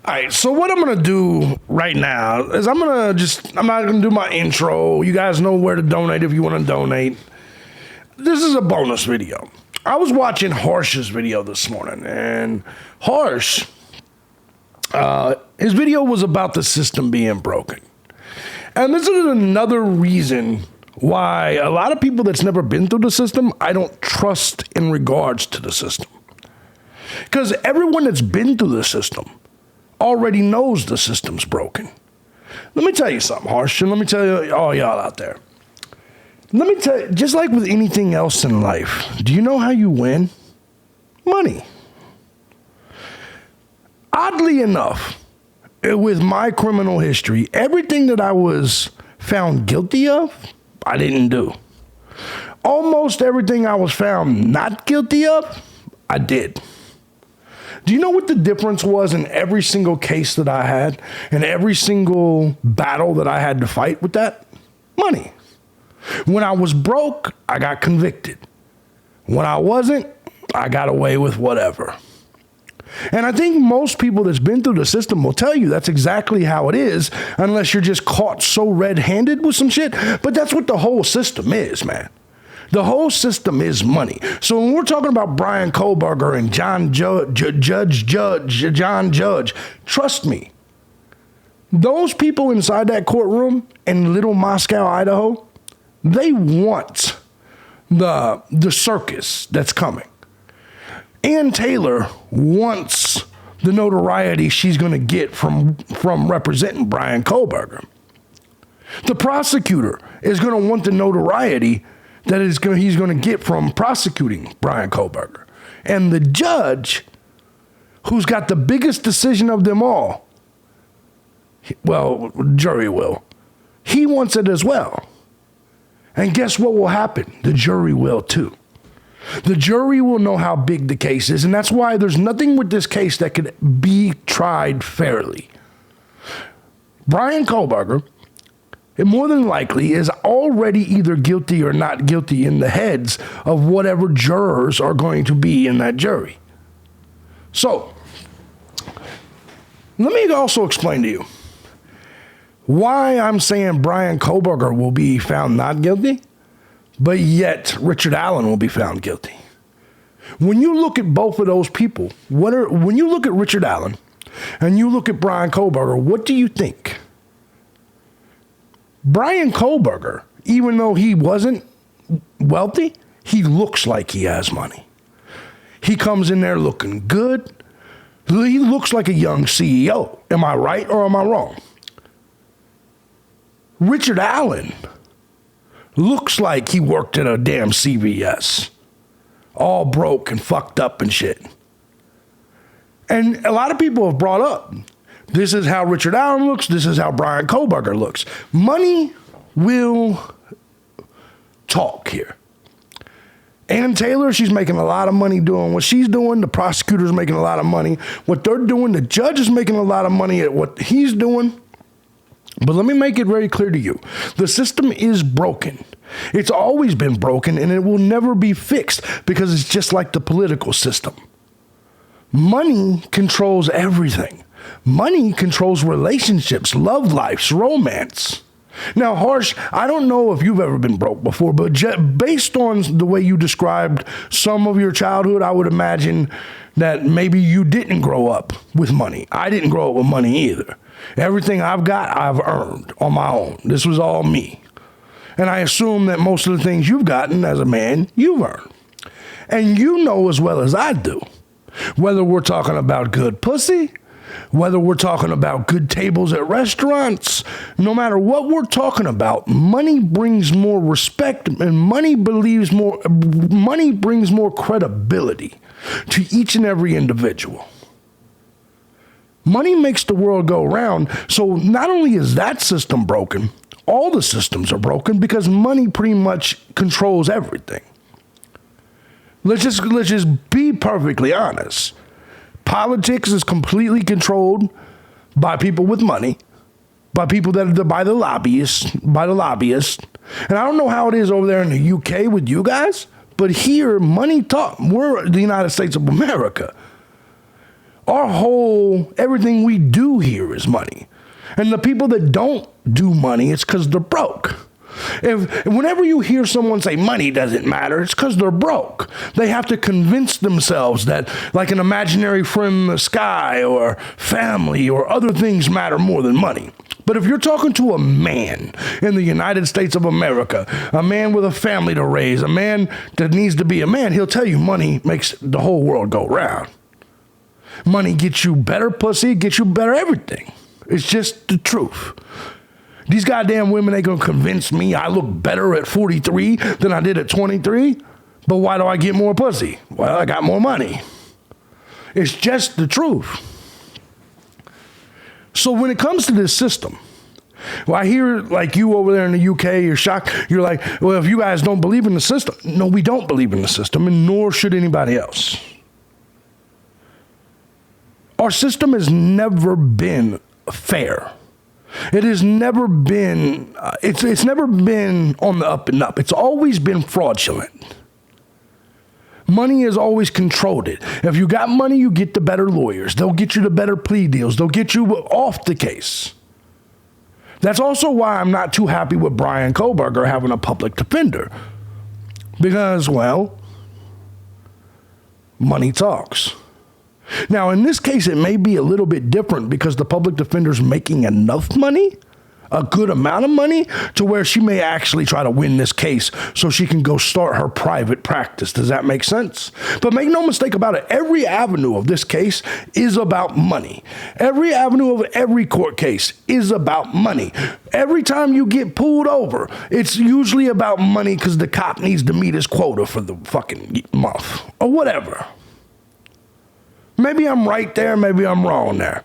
All right, so what I'm going to do right now is I'm not going to do my intro. You guys know where to donate if you want to donate. This is a bonus video. I was watching Harsh's video this morning, and Harsh, his video was about the system being broken. And this is another reason why a lot of people that's never been through the system, I don't trust in regards to the system. Because everyone that's been through the system already knows the system's broken. Let me tell you something, Harsh, and let me tell you, all y'all out there. Let me tell you, just like with anything else in life, do you know how you win? Money. Oddly enough, with my criminal history, everything that I was found guilty of, I didn't do. Almost everything I was found not guilty of, I did. Do you know what the difference was in every single case that I had and every single battle that I had to fight with that? Money. When I was broke, I got convicted. When I wasn't, I got away with whatever. And I think most people that's been through the system will tell you that's exactly how it is, unless you're just caught so red-handed with some shit. But that's what the whole system is, man. The whole system is money. So when we're talking about Bryan Kohberger and John Judge, trust me, those people inside that courtroom in Little Moscow, Idaho, they want the circus that's coming. Ann Taylor wants the notoriety she's going to get from representing Bryan Kohberger. The prosecutor is going to want the notoriety that he's going to get from prosecuting Bryan Kohberger. And the judge, who's got the biggest decision of them all, well, jury will, he wants it as well. And guess what will happen? The jury will too. The jury will know how big the case is, and that's why there's nothing with this case that could be tried fairly. Bryan Kohberger, more than likely, is already either guilty or not guilty in the heads of whatever jurors are going to be in that jury. So, let me also explain to you why I'm saying Bryan Kohberger will be found not guilty, but yet Richard Allen will be found guilty. When you look at both of those people, when you look at Richard Allen and you look at Bryan Kohberger, what do you think? Bryan Kohberger, even though he wasn't wealthy, he looks like he has money. He comes in there looking good. He looks like a young CEO. Am I right or am I wrong? Richard Allen looks like he worked at a damn CVS, all broke and fucked up and shit. And a lot of people have brought up, this is how Richard Allen looks, this is how Bryan Kohberger looks. Money will talk here. Ann Taylor, she's making a lot of money doing what she's doing. The prosecutor's making a lot of money. What they're doing, the judge is making a lot of money at what he's doing. But let me make it very clear to you. The system is broken. It's always been broken, and it will never be fixed because it's just like the political system. Money controls everything. Money controls relationships, love lives, romance. Now, Harsh, I don't know if you've ever been broke before, but based on the way you described some of your childhood, I would imagine that maybe you didn't grow up with money. I didn't grow up with money either. Everything I've got, I've earned on my own. This was all me. And I assume that most of the things you've gotten as a man, you've earned. And you know as well as I do, whether we're talking about good pussy, whether we're talking about good tables at restaurants, no matter what we're talking about, money brings more respect and money brings more credibility to each and every individual. Money makes the world go round. So not only is that system broken, all the systems are broken because money pretty much controls everything. Let's just be perfectly honest. Politics is completely controlled by people with money, by people that are by the lobbyists. And I don't know how it is over there in the UK with you guys, but here money talk. We're the United States of America. everything we do here is money. And the people that don't do money, it's because they're broke. Whenever you hear someone say money doesn't matter, it's because they're broke. They have to convince themselves that like an imaginary friend in the sky or family or other things matter more than money. But if you're talking to a man in the United States of America, a man with a family to raise, a man that needs to be a man, he'll tell you money makes the whole world go round. Money gets you better pussy, gets you better everything. It's just the truth. These goddamn women ain't gonna convince me I look better at 43 than I did at 23. But why do I get more pussy? Well, I got more money. It's just the truth. So when it comes to this system, well, I hear like you over there in the UK, you're shocked. You're like, well, if you guys don't believe in the system. No, we don't believe in the system, and nor should anybody else. Our system has never been fair. It has never been, it's never been on the up and up. It's always been fraudulent. Money has always controlled it. If you got money, you get the better lawyers. They'll get you the better plea deals. They'll get you off the case. That's also why I'm not too happy with Brian Koberger having a public defender. Because, well, money talks. Now, in this case, it may be a little bit different because the public defender's making enough money, a good amount of money, to where she may actually try to win this case so she can go start her private practice. Does that make sense? But make no mistake about it, every avenue of this case is about money. Every avenue of every court case is about money. Every time you get pulled over, it's usually about money because the cop needs to meet his quota for the fucking month or whatever. Maybe I'm right there, maybe I'm wrong there.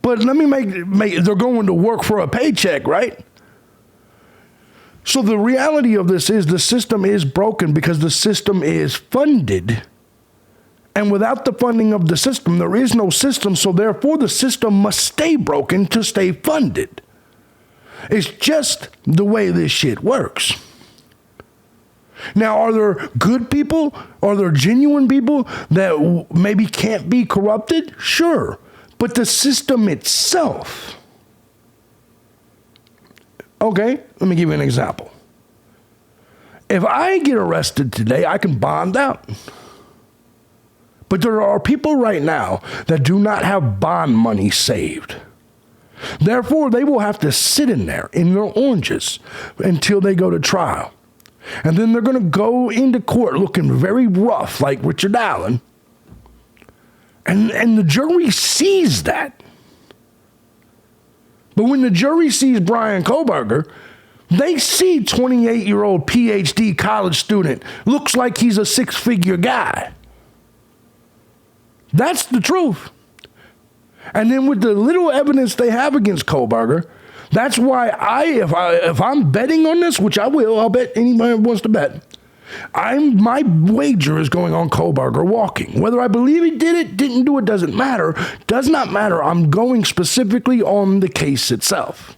But let me make they're going to work for a paycheck, right? So the reality of this is the system is broken because the system is funded. And without the funding of the system, there is no system. So therefore, the system must stay broken to stay funded. It's just the way this shit works. Now, are there good people? Are there genuine people that maybe can't be corrupted? Sure. But the system itself. Okay, let me give you an example. If I get arrested today, I can bond out. But there are people right now that do not have bond money saved. Therefore, they will have to sit in there in their oranges until they go to trial. And then they're going to go into court looking very rough like Richard Allen. And the jury sees that. But when the jury sees Brian Koberger, they see 28-year-old PhD college student looks like he's a six-figure guy. That's the truth. And then with the little evidence they have against Koberger, that's why if I'm betting on this, which I will, I'll bet anybody who wants to bet. My wager is going on Koberger walking. Whether I believe he did it, didn't do it, doesn't matter. Does not matter. I'm going specifically on the case itself.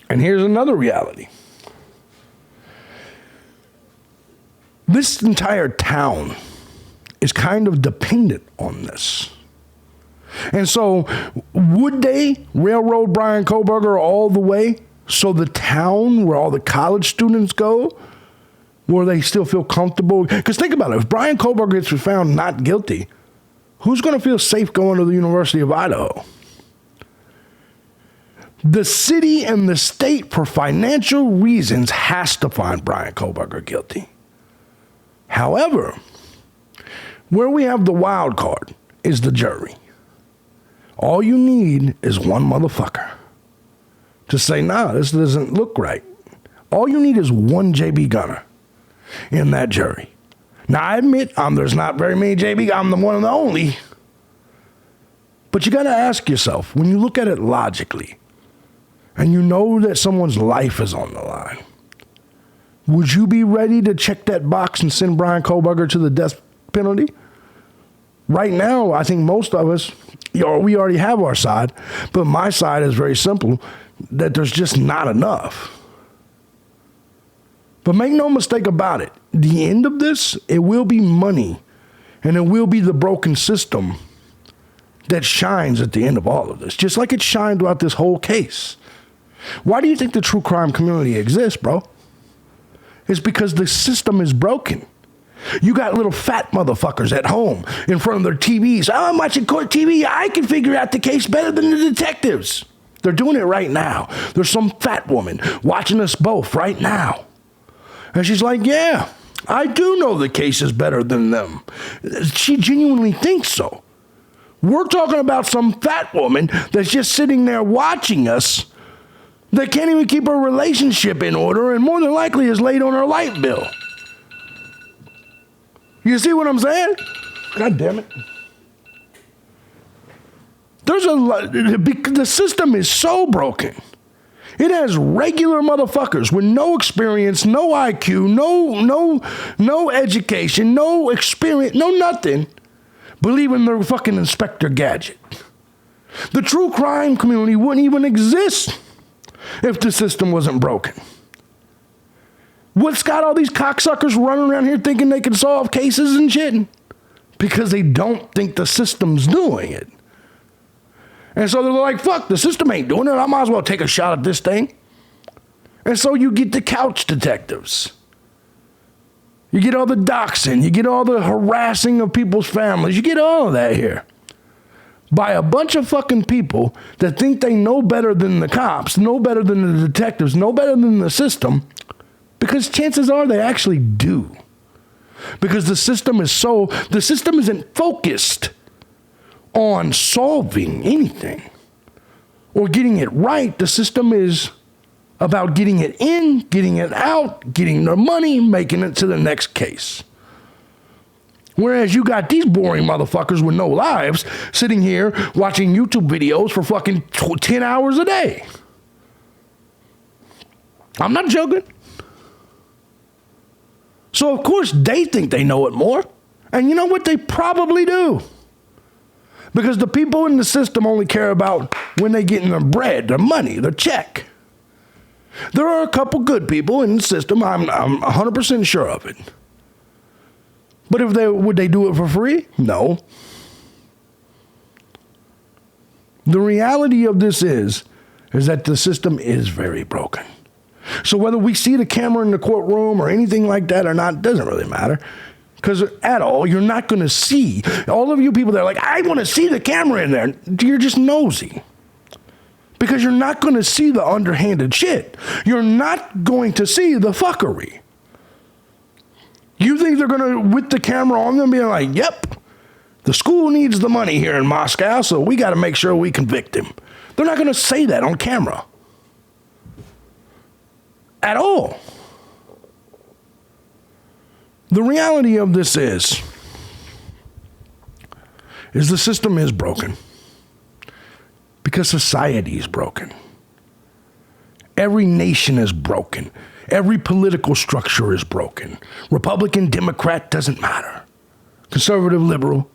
And here's another reality. This entire town is kind of dependent on this. And so would they railroad Brian Koberger all the way so the town where all the college students go, where they still feel comfortable? Because think about it. If Brian Koberger gets found not guilty, who's going to feel safe going to the University of Idaho? The city and the state, for financial reasons, has to find Brian Koberger guilty. However, where we have the wild card is the jury. All you need is one motherfucker to say, nah, this doesn't look right. All you need is one JB Gunner in that jury. Now, I admit there's not very many JB. I'm the one and the only. But you got to ask yourself, when you look at it logically, and you know that someone's life is on the line, would you be ready to check that box and send Brian Koberger to the death penalty? Right now, I think most of us, we already have our side, but my side is very simple, that there's just not enough. But make no mistake about it, the end of this, it will be money And it will be the broken system that shines at the end of all of this, just like it shined throughout this whole case. Why do you think the true crime community exists, bro? It's because the system is broken. You got little fat motherfuckers at home in front of their TVs. Oh, I'm watching court TV. I can figure out the case better than the detectives. They're doing it right now. There's some fat woman watching us both right now. And she's like, yeah, I do know the case is better than them. She genuinely thinks so. We're talking about some fat woman that's just sitting there watching us that can't even keep her relationship in order and more than likely is late on her light bill. You see what I'm saying? God damn it. The system is so broken. It has regular motherfuckers with no experience, no IQ, no education, no experience, no nothing, believing they're fucking Inspector Gadget. The true crime community wouldn't even exist if the system wasn't broken. What's got all these cocksuckers running around here thinking they can solve cases and shit? Because they don't think the system's doing it. And so they're like, fuck, the system ain't doing it. I might as well take a shot at this thing. And so you get the couch detectives. You get all the doxing. You get all the harassing of people's families. You get all of that here. By a bunch of fucking people that think they know better than the cops, know better than the detectives, know better than the system, because chances are they actually do. Because the system isn't focused on solving anything or getting it right. The system is about getting it in, getting it out, getting their money, making it to the next case. Whereas you got these boring motherfuckers with no lives sitting here watching YouTube videos for fucking 10 hours a day. I'm not joking. So, of course, they think they know it more. And you know what? They probably do. Because the people in the system only care about when they get in their bread, their money, their check. There are a couple good people in the system. I'm 100% sure of it. But would they do it for free? No. The reality of this is that the system is very broken. So whether we see the camera in the courtroom or anything like that or not, doesn't really matter. Because at all, you're not going to see. All of you people that are like, I want to see the camera in there. You're just nosy. Because you're not going to see the underhanded shit. You're not going to see the fuckery. You think they're going to, with the camera on them, be like, yep, the school needs the money here in Moscow, so we got to make sure we convict him. They're not going to say that on camera. At all. The reality of this is the system is broken because society is broken. Every nation is broken. Every political structure is broken. Republican, Democrat, doesn't matter. Conservative, liberal,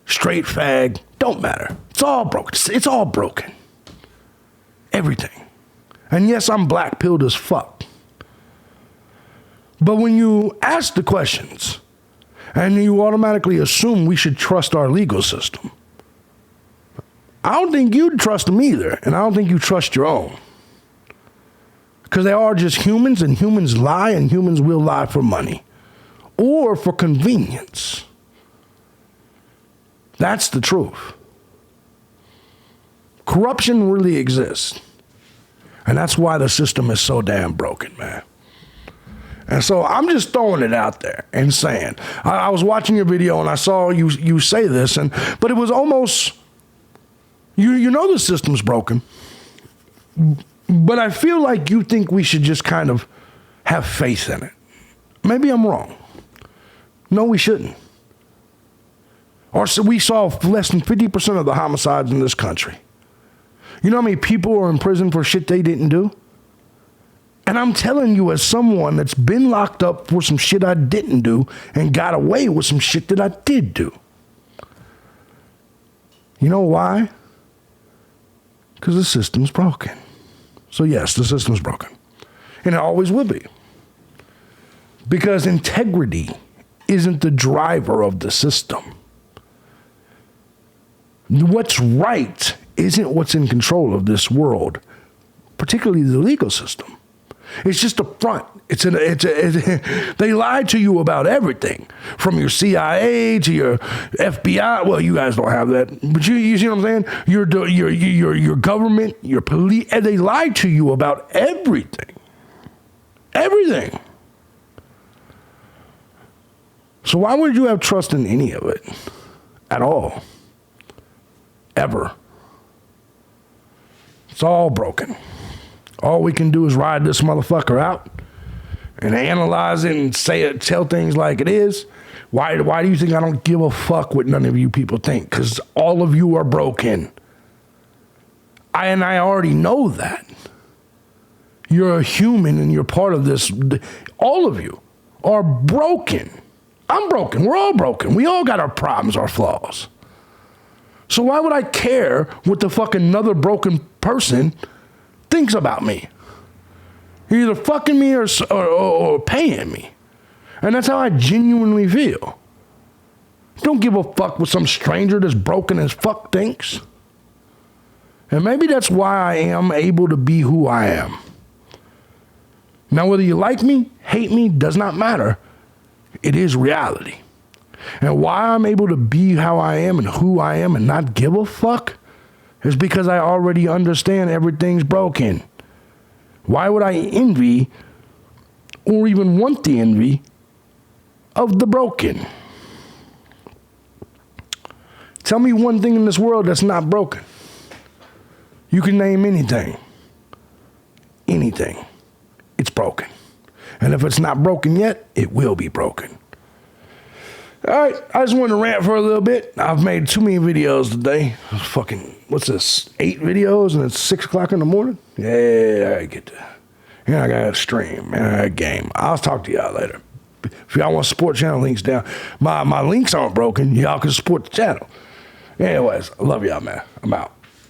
straight, fag, don't matter. It's all broken. It's all broken. Everything. And yes, I'm black-pilled as fuck. But when you ask the questions and you automatically assume we should trust our legal system, I don't think you'd trust them either, and I don't think you trust your own. Because they are just humans, and humans lie, and humans will lie for money or for convenience. That's the truth. Corruption really exists, and that's why the system is so damn broken, man. And so I'm just throwing it out there and saying, I was watching your video and I saw you say this, but it was almost, you know the system's broken, but I feel like you think we should just kind of have faith in it. Maybe I'm wrong. No, we shouldn't. Or so we solve less than 50% of the homicides in this country. You know how many people are in prison for shit they didn't do? And I'm telling you, as someone that's been locked up for some shit I didn't do and got away with some shit that I did do. You know why? Because the system's broken. So yes, the system's broken. And it always will be. Because integrity isn't the driver of the system. What's right isn't what's in control of this world, particularly the legal system. It's just a front. They lied to you about everything, from your CIA to your FBI. Well, you guys don't have that, but you see what I'm saying? Your government, your police, and they lied to you about everything. Everything. So why would you have trust in any of it at all? Ever. It's all broken. All we can do is ride this motherfucker out and analyze it and tell things like it is. Why do you think I don't give a fuck what none of you people think? Because all of you are broken. I already know that. You're a human and you're part of this. All of you are broken. I'm broken. We're all broken. We all got our problems, our flaws. So why would I care what the fucking another broken person thinks about me? You're either fucking me or paying me. And that's how I genuinely feel. Don't give a fuck what some stranger that's broken as fuck thinks. And maybe that's why I am able to be who I am. Now, whether you like me, hate me, does not matter. It is reality. And why I'm able to be how I am and who I am and not give a fuck is because I already understand everything's broken. Why would I envy or even want the envy of the broken? Tell me one thing in this world that's not broken. You can name anything. Anything. It's broken. And if it's not broken yet, it will be broken. All right, I just wanted to rant for a little bit. I've made too many videos today. What's this, 8 videos and it's 6 o'clock in the morning? Yeah, I get that. Yeah, I got a stream, man, I got a game. I'll talk to y'all later. If y'all want to support channel, links down. My links aren't broken. Y'all can support the channel. Anyways, I love y'all, man. I'm out.